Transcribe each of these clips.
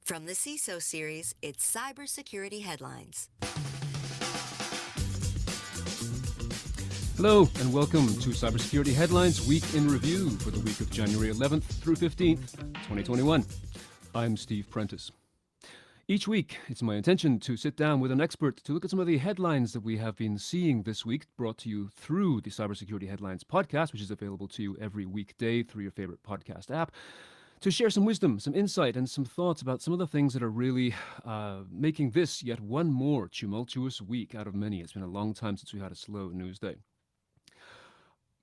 From the CISO series, it's Cybersecurity Headlines. Hello, and welcome to Cybersecurity Headlines Week in Review for the week of January 11th through 15th, 2021. I'm Steve Prentice. Each week, it's my intention to sit down with an expert to look at some of the headlines that we have been seeing this week, brought to you through the Cybersecurity Headlines podcast, which is available to you every weekday through your favorite podcast app, to share some wisdom, some insight, and some thoughts about some of the things that are really making this yet one more tumultuous week out of many. It's been a long time since we had a slow news day.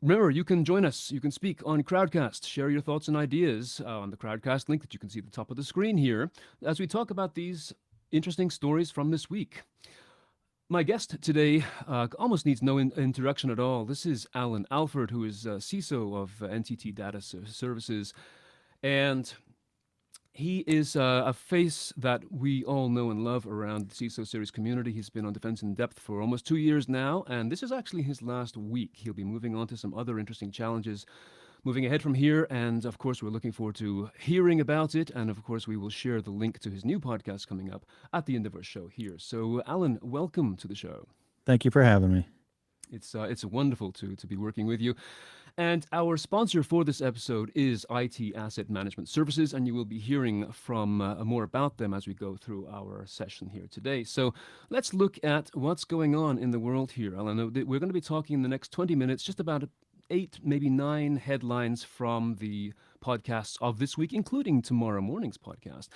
Remember, you can join us. You can speak on Crowdcast. Share your thoughts and ideas on the Crowdcast link that you can see at the top of the screen here as we talk about these interesting stories from this week. My guest today almost needs no introduction at all. This is Allan Alford, who is CISO of NTT Data Services. And he is a face that we all know and love around the CISO series community. He's been on Defense in Depth for almost 2 years now, and this is actually his last week. He'll be moving on to some other interesting challenges moving ahead from here, and of course we're looking forward to hearing about it, and of course we will share the link to his new podcast coming up at the end of our show here. So Allan, welcome to the show. Thank you for having me. It's wonderful to be working with you. And our sponsor for this episode is IT Asset Management Services, and you will be hearing from more about them as we go through our session here today. So let's look at what's going on in the world here, Allan. We're going to be talking in the next 20 minutes just about 8, maybe 9 headlines from the podcasts of this week, including tomorrow morning's podcast.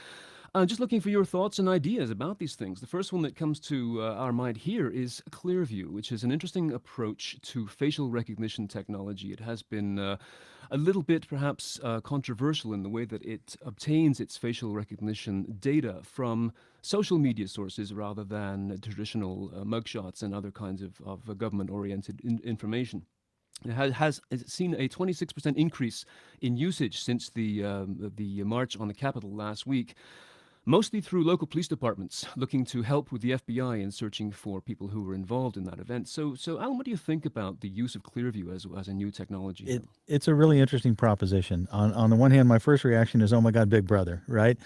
Just looking for your thoughts and ideas about these things. The first one that comes to our mind here is Clearview, which is an interesting approach to facial recognition technology. It has been a little bit perhaps controversial in the way that it obtains its facial recognition data from social media sources rather than traditional mugshots and other kinds of government-oriented information. It has seen a 26% increase in usage since the march on the Capitol last week, mostly through local police departments looking to help with the FBI in searching for people who were involved in that event. So Allan, what do you think about the use of Clearview as a new technology? It's a really interesting proposition. On the one hand, my first reaction is, oh my God, Big Brother, right?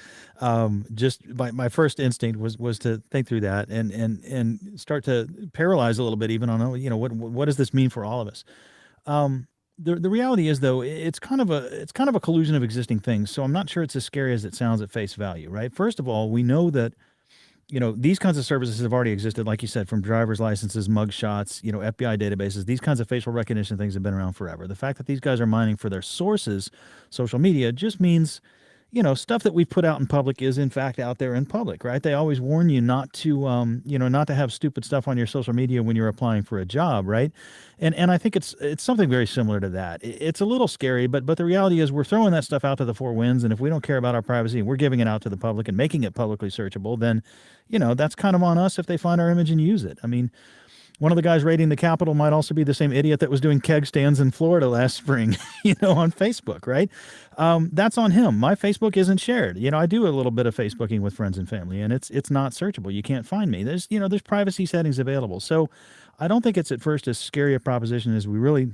Just my first instinct was to think through that and start to paralyze a little bit, even on what does this mean for all of us. The reality is, though, it's kind of a collusion of existing things. So I'm not sure it's as scary as it sounds at face value, right? First of all, we know that these kinds of services have already existed, like you said, from driver's licenses, mugshots, FBI databases. These kinds of facial recognition things have been around forever. The fact that these guys are mining for their sources, social media, just means stuff that we put out in public is in fact out there in public, right? They always warn you not to, not to have stupid stuff on your social media when you're applying for a job, right? And I think it's something very similar to that. It's a little scary, but the reality is we're throwing that stuff out to the four winds, and if we don't care about our privacy, we're giving it out to the public and making it publicly searchable, then, that's kind of on us if they find our image and use it. I mean, one of the guys raiding the Capitol might also be the same idiot that was doing keg stands in Florida last spring, on Facebook, right? That's on him. My Facebook isn't shared. I do a little bit of Facebooking with friends and family, and it's not searchable. You can't find me. There's privacy settings available. So I don't think it's at first as scary a proposition as we really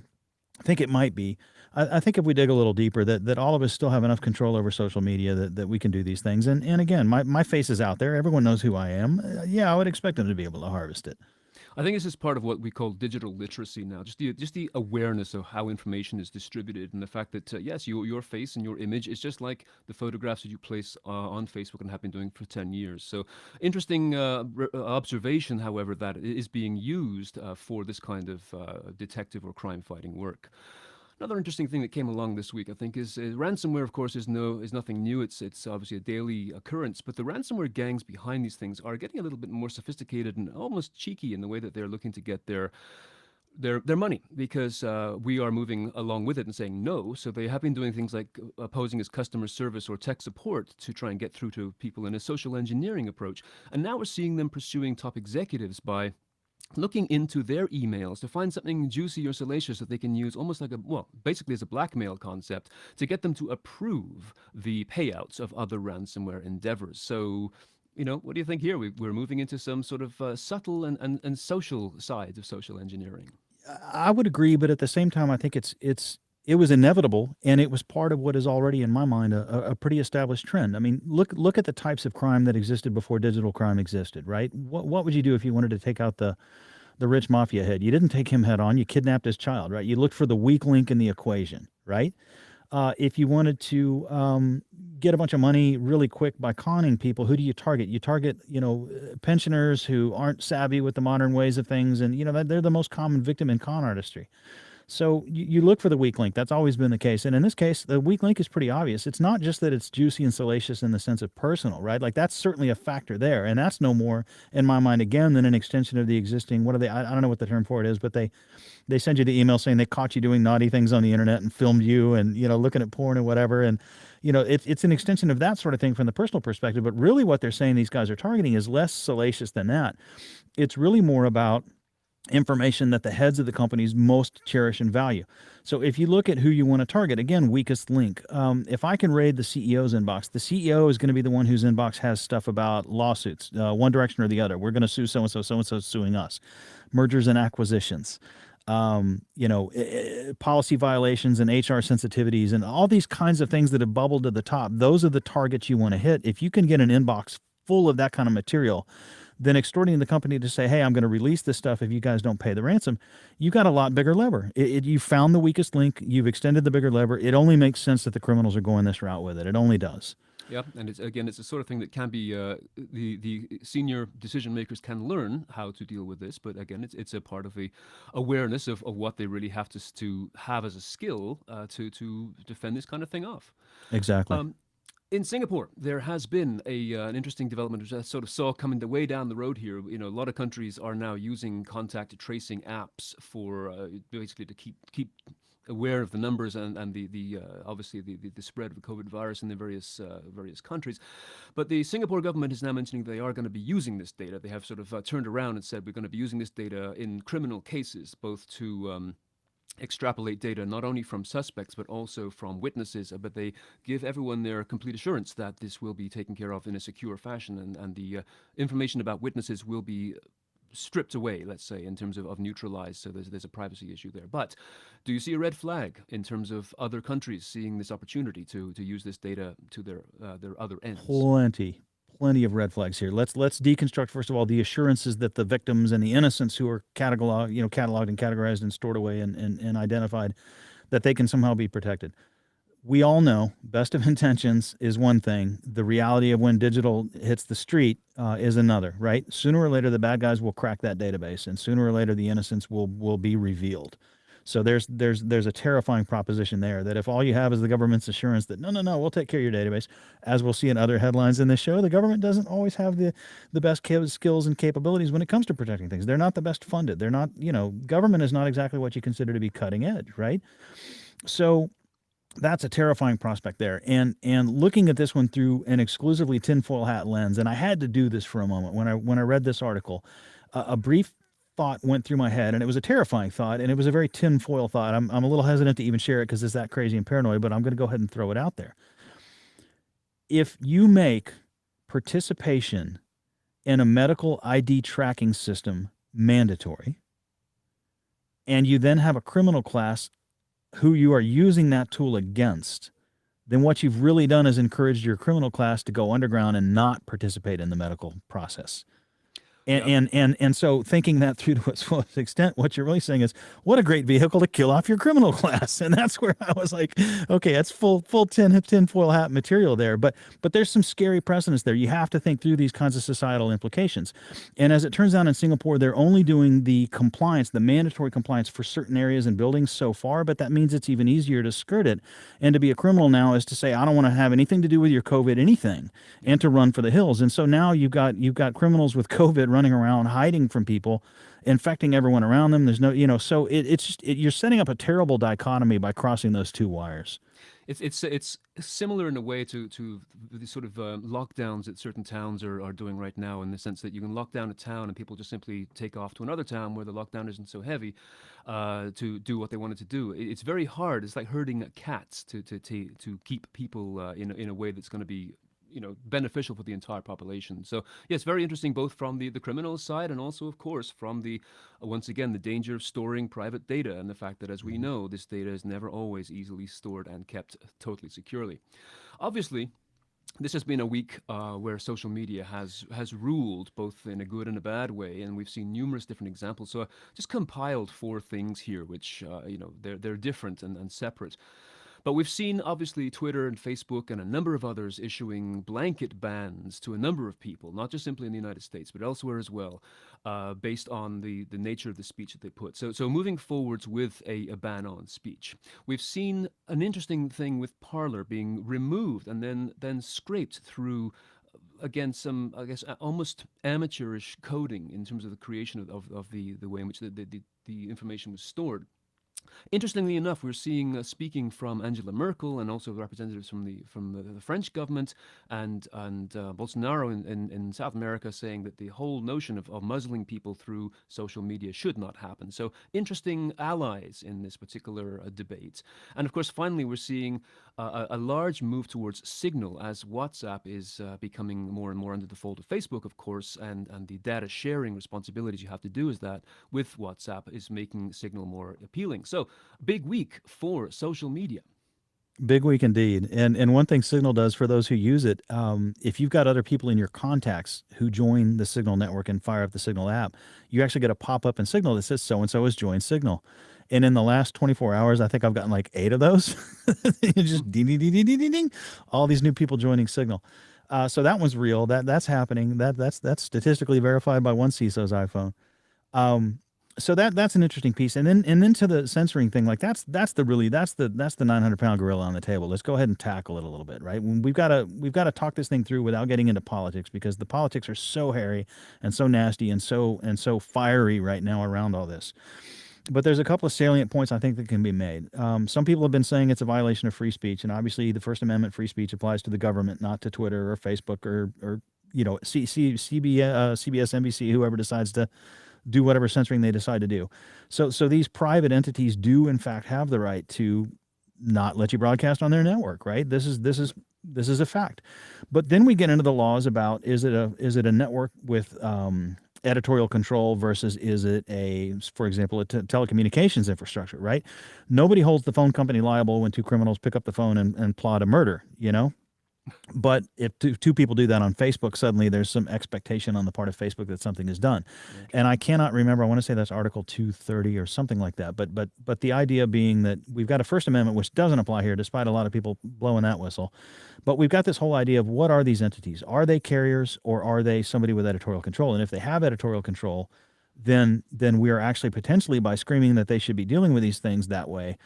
think it might be. I think if we dig a little deeper, that all of us still have enough control over social media that we can do these things. And again, my face is out there. Everyone knows who I am. I would expect them to be able to harvest it. I think this is part of what we call digital literacy now, just the awareness of how information is distributed, and the fact that, yes, your face and your image is just like the photographs that you place on Facebook and have been doing for 10 years. So interesting observation, however, that it is being used for this kind of detective or crime-fighting work. Another interesting thing that came along this week, I think, is ransomware. Of course, is nothing new. It's obviously a daily occurrence, but the ransomware gangs behind these things are getting a little bit more sophisticated and almost cheeky in the way that they're looking to get their money, because we are moving along with it and saying no. So they have been doing things like posing as customer service or tech support to try and get through to people in a social engineering approach. And now we're seeing them pursuing top executives by looking into their emails to find something juicy or salacious that they can use almost like basically as a blackmail concept to get them to approve the payouts of other ransomware endeavors. So, what do you think here? We're moving into some sort of subtle and social sides of social engineering. I would agree, but at the same time, I think it's it was inevitable, and it was part of what is already, in my mind, a pretty established trend. I mean, look at the types of crime that existed before digital crime existed, right? What would you do if you wanted to take out the rich mafia head? You didn't take him head on. You kidnapped his child, right? You looked for the weak link in the equation, right? If you wanted to get a bunch of money really quick by conning people, who do you target? You target, pensioners who aren't savvy with the modern ways of things, and they're the most common victim in con artistry. So you look for the weak link. That's always been the case. And in this case, the weak link is pretty obvious. It's not just that it's juicy and salacious in the sense of personal, right? Like that's certainly a factor there. And that's no more, in my mind, again, than an extension of the existing, what are they, I don't know what the term for it is, but they send you the email saying they caught you doing naughty things on the internet and filmed you and, looking at porn and whatever. And, it's an extension of that sort of thing from the personal perspective. But really what they're saying these guys are targeting is less salacious than that. It's really more about information that the heads of the companies most cherish and value. So if you look at who you want to target, again, weakest link. If I can raid the CEO's inbox, the CEO is going to be the one whose inbox has stuff about lawsuits, one direction or the other. We're going to sue so-and-so, so-and-so suing us. Mergers and acquisitions. Policy violations and HR sensitivities and all these kinds of things that have bubbled to the top. Those are the targets you want to hit. If you can get an inbox full of that kind of material, then extorting the company to say, hey, I'm going to release this stuff if you guys don't pay the ransom, you got a lot bigger lever. You found the weakest link. You've extended the bigger lever. It only makes sense that the criminals are going this route with it. It only does. Yeah, and it's the sort of thing that can be the senior decision makers can learn how to deal with this. But again, it's a part of the awareness of what they really have to have as a skill to defend this kind of thing off. Exactly. In Singapore, there has been an interesting development which I sort of saw coming the way down the road here. A lot of countries are now using contact tracing apps for basically to keep aware of the numbers and the obviously the spread of the COVID virus in the various countries. But the Singapore government is now mentioning they are going to be using this data. They have sort of turned around and said we're going to be using this data in criminal cases, both to extrapolate data not only from suspects but also from witnesses, but they give everyone their complete assurance that this will be taken care of in a secure fashion, and the information about witnesses will be stripped away, let's say, in terms of neutralized, so there's a privacy issue there. But do you see a red flag in terms of other countries seeing this opportunity to use this data to their other ends? Plenty of red flags here. Let's deconstruct first of all the assurances that the victims and the innocents who are cataloged and categorized and stored away and identified, that they can somehow be protected. We all know best of intentions is one thing. The reality of when digital hits the street is another, right? Sooner or later, the bad guys will crack that database, and sooner or later, the innocents will be revealed. So there's a terrifying proposition there that if all you have is the government's assurance that no, we'll take care of your database, as we'll see in other headlines in this show, the government doesn't always have the best skills and capabilities when it comes to protecting things. They're not the best funded. They're not, government is not exactly what you consider to be cutting edge, right? So that's a terrifying prospect there. And looking at this one through an exclusively tinfoil hat lens, and I had to do this for a moment when I read this article, a brief thought went through my head, and it was a terrifying thought, and it was a very tinfoil thought. I'm a little hesitant to even share it because it's that crazy and paranoid, but I'm going to go ahead and throw it out there. If you make participation in a medical ID tracking system mandatory, and you then have a criminal class who you are using that tool against, then what you've really done is encouraged your criminal class to go underground and not participate in the medical process. And so thinking that through to its fullest extent, what you're really saying is, what a great vehicle to kill off your criminal class. And that's where I was like, okay, that's full tinfoil hat material there. But there's some scary precedents there. You have to think through these kinds of societal implications. And as it turns out in Singapore, they're only doing the compliance, the mandatory compliance for certain areas and buildings so far, but that means it's even easier to skirt it. And to be a criminal now is to say, I don't want to have anything to do with your COVID anything, and to run for the hills. And so now you've got criminals with COVID running around hiding from people, infecting everyone around them. There's no, so it's just you're setting up a terrible dichotomy by crossing those two wires. It's similar in a way to the sort of lockdowns that certain towns are doing right now, in the sense that you can lock down a town and people just simply take off to another town where the lockdown isn't so heavy to do what they wanted to do. It's very hard. It's like herding cats to keep people in a way that's going to be beneficial for the entire population. So yes, very interesting, both from the criminal side and also, of course, from the once again, the danger of storing private data and the fact that, as we know, this data is never always easily stored and kept totally securely. Obviously, this has been a week where social media has ruled, both in a good and a bad way, and we've seen numerous different examples. So I just compiled 4 things here, which they're different and separate. But we've seen, obviously, Twitter and Facebook and a number of others issuing blanket bans to a number of people, not just simply in the United States, but elsewhere as well, based on the nature of the speech that they put. So moving forwards with a ban on speech. We've seen an interesting thing with Parler being removed and then scraped through, again, some, I guess, almost amateurish coding in terms of the creation of the way in which the information was stored. Interestingly enough, we're seeing speaking from Angela Merkel and also representatives from the French government and Bolsonaro in South America saying that the whole notion of muzzling people through social media should not happen. So interesting allies in this particular debate. And of course, finally, we're seeing a large move towards Signal as WhatsApp is becoming more and more under the fold of Facebook, of course, and the data sharing responsibilities you have to do is that with WhatsApp is making Signal more appealing. So big week for social media. Big week indeed. And one thing Signal does for those who use it, if you've got other people in your contacts who join the Signal network and fire up the Signal app, you actually get a pop-up in Signal that says so-and-so has joined Signal. And in the last 24 hours, I think I've gotten like 8 of those. Just ding, ding, ding, ding, ding, ding, all these new people joining Signal. So that one's real. That's happening. That's statistically verified by one CISO's iPhone. So that's an interesting piece, and then to the censoring thing, like that's the 900-pound gorilla on the table. Let's go ahead and tackle it a little bit, right? We've got to talk this thing through without getting into politics, because the politics are so hairy and so nasty and so fiery right now around all this. But there's a couple of salient points I think that can be made. Some people have been saying it's a violation of free speech, and obviously the First Amendment free speech applies to the government, not to Twitter or Facebook or CBS, NBC, whoever decides to do whatever censoring they decide to do. So these private entities do in fact have the right to not let you broadcast on their network, right? This is a fact. But then we get into the laws about is it a network with editorial control versus is it for example, a telecommunications infrastructure, right? Nobody holds the phone company liable when 2 criminals pick up the phone and plot a murder, But if two people do that on Facebook, suddenly there's some expectation on the part of Facebook that something is done. Okay. And I cannot remember, I want to say that's Article 230 or something like that. But the idea being that we've got a First Amendment, which doesn't apply here, despite a lot of people blowing that whistle. But we've got this whole idea of what are these entities? Are they carriers or are they somebody with editorial control? And if they have editorial control, then we are actually potentially, by screaming that they should be dealing with these things that way,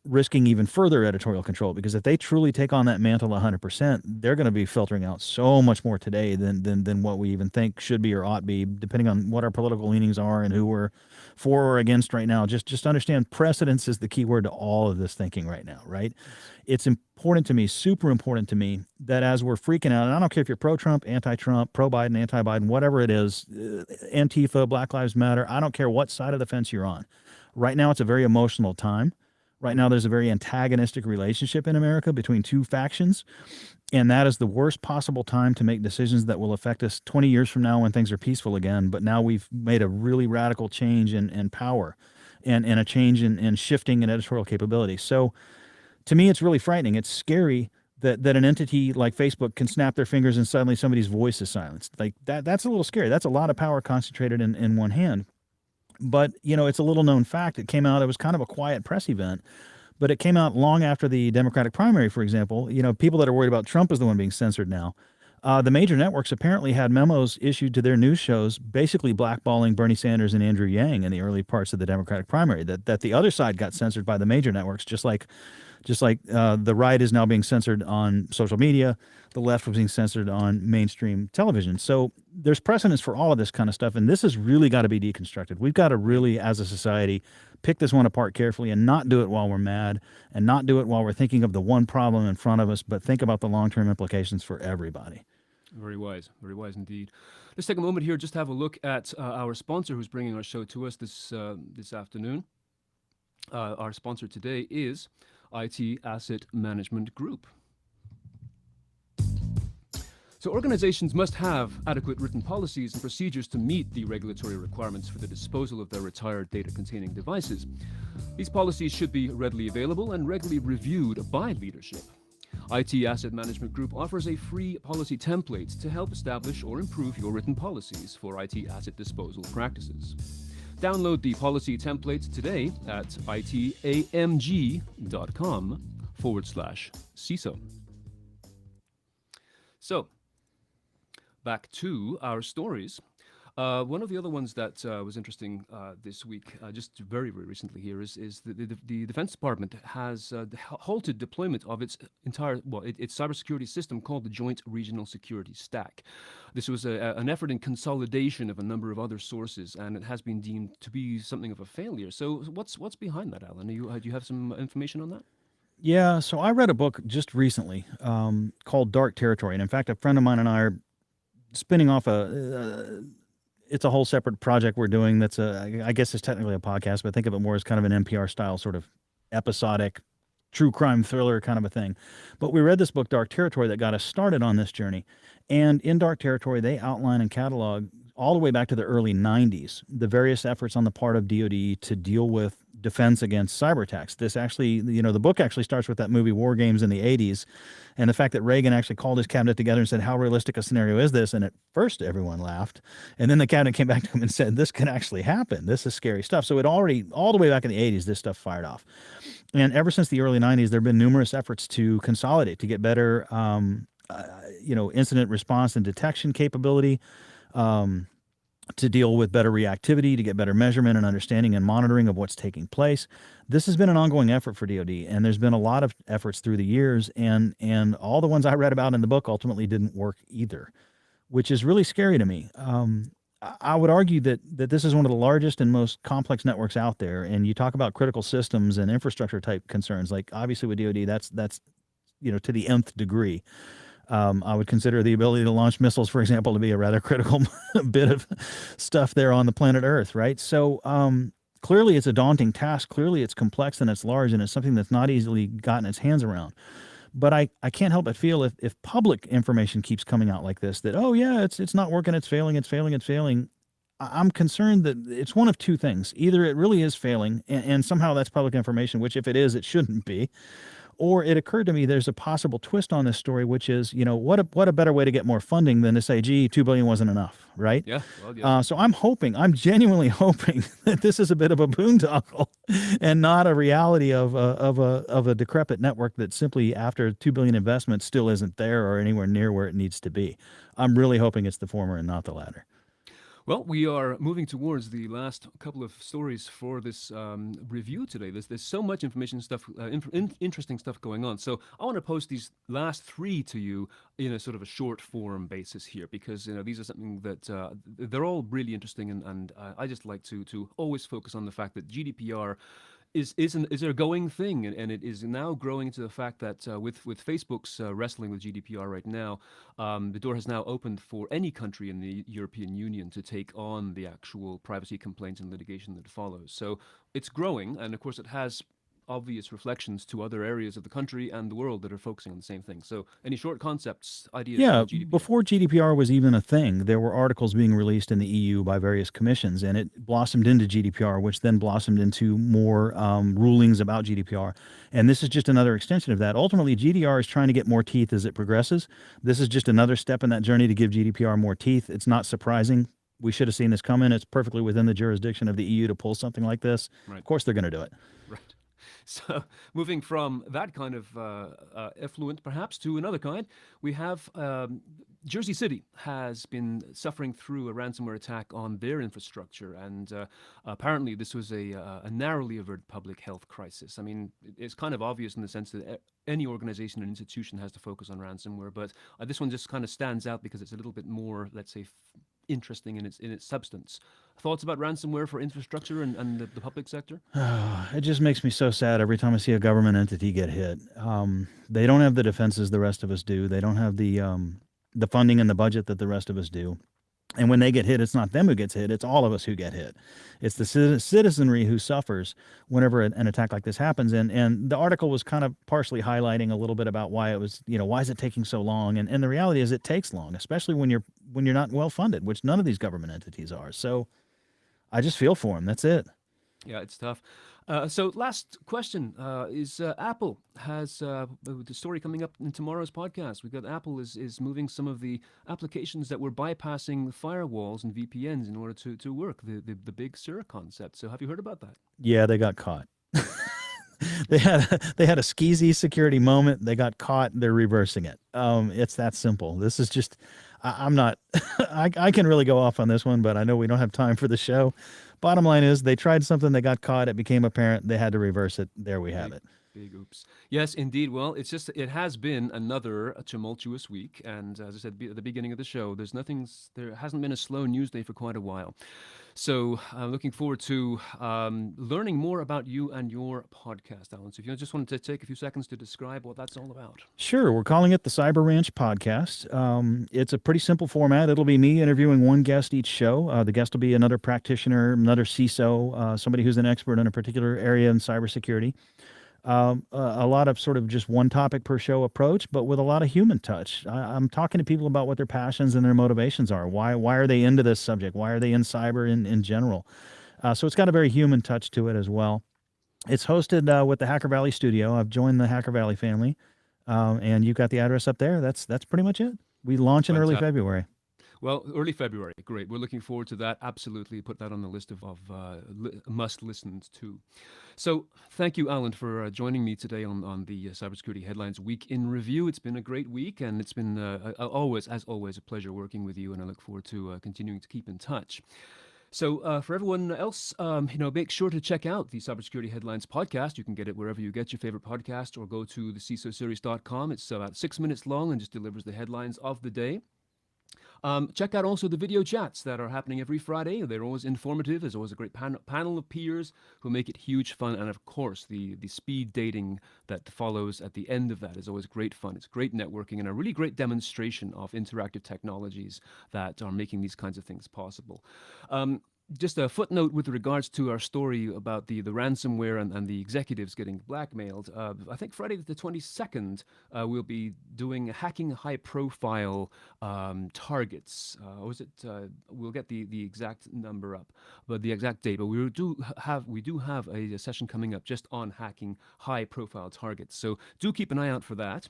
risking even further editorial control, because if they truly take on that mantle 100%, they're going to be filtering out so much more today than what we even think should be or ought be, depending on what our political leanings are and who we're for or against right now. Just understand precedence is the key word to all of this thinking right now, right? It's important to me, super important to me, that as we're freaking out, and I don't care if you're pro-Trump, anti-Trump, pro-Biden, anti-Biden, whatever it is, Antifa, Black Lives Matter, I don't care what side of the fence you're on. Right now, it's a very emotional time. Right now, there's a very antagonistic relationship in America between 2 factions, and that is the worst possible time to make decisions that will affect us 20 years from now when things are peaceful again. But now we've made a really radical change in power and a change in shifting in editorial capability. So to me, it's really frightening. It's scary that an entity like Facebook can snap their fingers and suddenly somebody's voice is silenced. Like that's a little scary. That's a lot of power concentrated in one hand. But, it's a little known fact. It came out, it was kind of a quiet press event, but it came out long after the Democratic primary, for example. People that are worried about Trump is the one being censored now. The major networks apparently had memos issued to their news shows basically blackballing Bernie Sanders and Andrew Yang in the early parts of the Democratic primary, that the other side got censored by the major networks, just like the right is now being censored on social media, the left was being censored on mainstream television. So there's precedence for all of this kind of stuff, and this has really got to be deconstructed. We've got to really, as a society, pick this one apart carefully and not do it while we're mad and not do it while we're thinking of the one problem in front of us, but think about the long-term implications for everybody. Very wise indeed. Let's take a moment here just to have a look at our sponsor who's bringing our show to us this afternoon. Our sponsor today is IT Asset Management Group. So organizations must have adequate written policies and procedures to meet the regulatory requirements for the disposal of their retired data-containing devices. These policies should be readily available and regularly reviewed by leadership. IT Asset Management Group offers a free policy template to help establish or improve your written policies for IT asset disposal practices. Download the policy template today at itamg.com/CISO. So, back to our stories. One of the other ones that was interesting this week, just very, very recently here, is the Defense Department has halted deployment of its its cybersecurity system called the Joint Regional Security Stack. This was an effort in consolidation of a number of other sources, and it has been deemed to be something of a failure. So what's behind that, Alan? Do you have some information on that? Yeah, so I read a book just recently called Dark Territory. And in fact, a friend of mine and I are spinning off it's a whole separate project we're doing that's I guess it's technically a podcast, but think of it more as kind of an NPR style sort of episodic true crime thriller kind of a thing. But we read this book, Dark Territory, that got us started on this journey. And in Dark Territory, they outline and catalog all the way back to the early 90s, the various efforts on the part of DoD to deal with defense against cyber attacks. This actually, the book actually starts with that movie War Games in the 80s, and the fact that Reagan actually called his cabinet together and said, how realistic a scenario is this? And at first everyone laughed, and then the cabinet came back to him and said, this can actually happen. This is scary stuff. So it already, all the way back in the 80s, this stuff fired off. And ever since the early 90s, there have been numerous efforts to consolidate, to get better, incident response and detection capability, to deal with better reactivity, to get better measurement and understanding and monitoring of what's taking place. This has been an ongoing effort for DoD, and there's been a lot of efforts through the years, and all the ones I read about in the book ultimately didn't work either, which is really scary to me. I would argue that this is one of the largest and most complex networks out there, and you talk about critical systems and infrastructure type concerns, like obviously with DoD, that's to the nth degree. I would consider the ability to launch missiles, for example, to be a rather critical bit of stuff there on the planet Earth, right? So clearly it's a daunting task. Clearly it's complex and it's large, and it's something that's not easily gotten its hands around. But I can't help but feel if public information keeps coming out like this, that, oh yeah, it's not working, it's failing, I'm concerned that it's one of two things. Either it really is failing, and somehow that's public information, which if it is, it shouldn't be. Or it occurred to me there's a possible twist on this story, which is, what a better way to get more funding than to say, gee, $2 billion wasn't enough, right? Yeah. Well, yeah. So I'm genuinely hoping that this is a bit of a boondoggle and not a reality of a decrepit network that simply after $2 billion investment still isn't there or anywhere near where it needs to be. I'm really hoping it's the former and not the latter. Well, we are moving towards the last couple of stories for this review today. There's so much information stuff, interesting stuff going on. So I want to post these last three to you in a sort of a short form basis here, because these are something that they're all really interesting, and I just like to always focus on the fact that GDPR is a going thing, and it is now growing to the fact that with Facebook's wrestling with GDPR right now, the door has now opened for any country in the European Union to take on the actual privacy complaints and litigation that follows. So it's growing, and of course it has obvious reflections to other areas of the country and the world that are focusing on the same thing. So any short concepts, ideas? Yeah, GDPR? Before GDPR was even a thing, there were articles being released in the EU by various commissions, and it blossomed into GDPR, which then blossomed into more rulings about GDPR. And this is just another extension of that. Ultimately, GDPR is trying to get more teeth as it progresses. This is just another step in that journey to give GDPR more teeth. It's not surprising. We should have seen this coming. It's perfectly within the jurisdiction of the EU to pull something like this. Right. Of course, they're going to do it. Right. So moving from that kind of effluent, perhaps, to another kind, we have Jersey City has been suffering through a ransomware attack on their infrastructure, and apparently this was a narrowly averted public health crisis. I mean, it's kind of obvious in the sense that any organization and institution has to focus on ransomware, but this one just kind of stands out because it's a little bit more, let's say, interesting in its substance. Thoughts about ransomware for infrastructure and the public sector? It just makes me so sad every time I see a government entity get hit. They don't have the defenses the rest of us do. They don't have the funding and the budget that the rest of us do. And when they get hit, it's not them who gets hit, it's all of us who get hit. It's the citizenry who suffers whenever an attack like this happens. And the article was kind of partially highlighting a little bit about why it was, why is it taking so long? And the reality is it takes long, especially when you're not well funded, which none of these government entities are. So I just feel for them. That's it. Yeah, it's tough. So last question is Apple has the story coming up in tomorrow's podcast. We've got Apple is moving some of the applications that were bypassing firewalls and VPNs in order to work, the Big Sur concept. So have you heard about that? Yeah, they got caught. They had a skeezy security moment. They got caught. They're reversing it. It's that simple. This is just, I'm not, I can really go off on this one, but I know we don't have time for the show. Bottom line is they tried something, they got caught, it became apparent, they had to reverse it. There we have it. Big oops. Yes, indeed. Well, it has been another tumultuous week. And as I said at the beginning of the show, there hasn't been a slow news day for quite a while. So I'm looking forward to learning more about you and your podcast, Allan. So if you just wanted to take a few seconds to describe what that's all about. Sure. We're calling it the Cyber Ranch Podcast. It's a pretty simple format. It'll be me interviewing one guest each show. The guest will be another practitioner, another CISO, somebody who's an expert in a particular area in cybersecurity. A lot of sort of just one topic per show approach, but with a lot of human touch. I'm talking to people about what their passions and their motivations are. Why are they into this subject? Why are they in cyber in general? So it's got a very human touch to it as well. It's hosted with the Hacker Valley studio. I've joined the Hacker Valley family, and you've got the address up there. That's pretty much it. We launch in early February. Well, early February. Great. We're looking forward to that. Absolutely. Put that on the list of must-listens to. So thank you, Allan, for joining me today on the Cybersecurity Headlines Week in Review. It's been a great week, and it's been always a pleasure working with you, and I look forward to continuing to keep in touch. So for everyone else, make sure to check out the Cybersecurity Headlines podcast. You can get it wherever you get your favorite podcast, or go to the CISOseries.com. It's about 6 minutes long and just delivers the headlines of the day. Check out also the video chats that are happening every Friday. They're always informative. There's always a great panel of peers who make it huge fun. And of course, the speed dating that follows at the end of that is always great fun. It's great networking and a really great demonstration of interactive technologies that are making these kinds of things possible. Just a footnote with regards to our story about the ransomware and the executives getting blackmailed. I think Friday the 22nd, we'll be doing hacking high-profile targets. Or is it? We'll get the exact number up, but the exact date. But we do have a session coming up just on hacking high-profile targets. So do keep an eye out for that.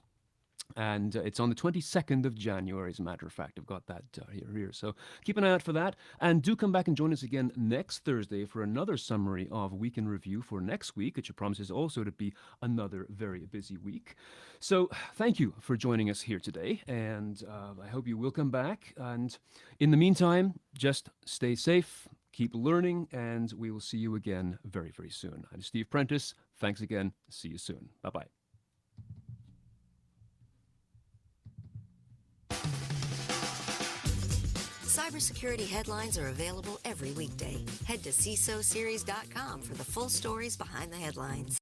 And it's on the 22nd of January, as a matter of fact. I've got that here. So keep an eye out for that. And do come back and join us again next Thursday for another summary of Week in Review for next week, which promises also to be another very busy week. So thank you for joining us here today. And I hope you will come back. And in the meantime, just stay safe, keep learning, and we will see you again very, very soon. I'm Steve Prentice. Thanks again. See you soon. Bye-bye. Cybersecurity headlines are available every weekday. Head to CISOseries.com for the full stories behind the headlines.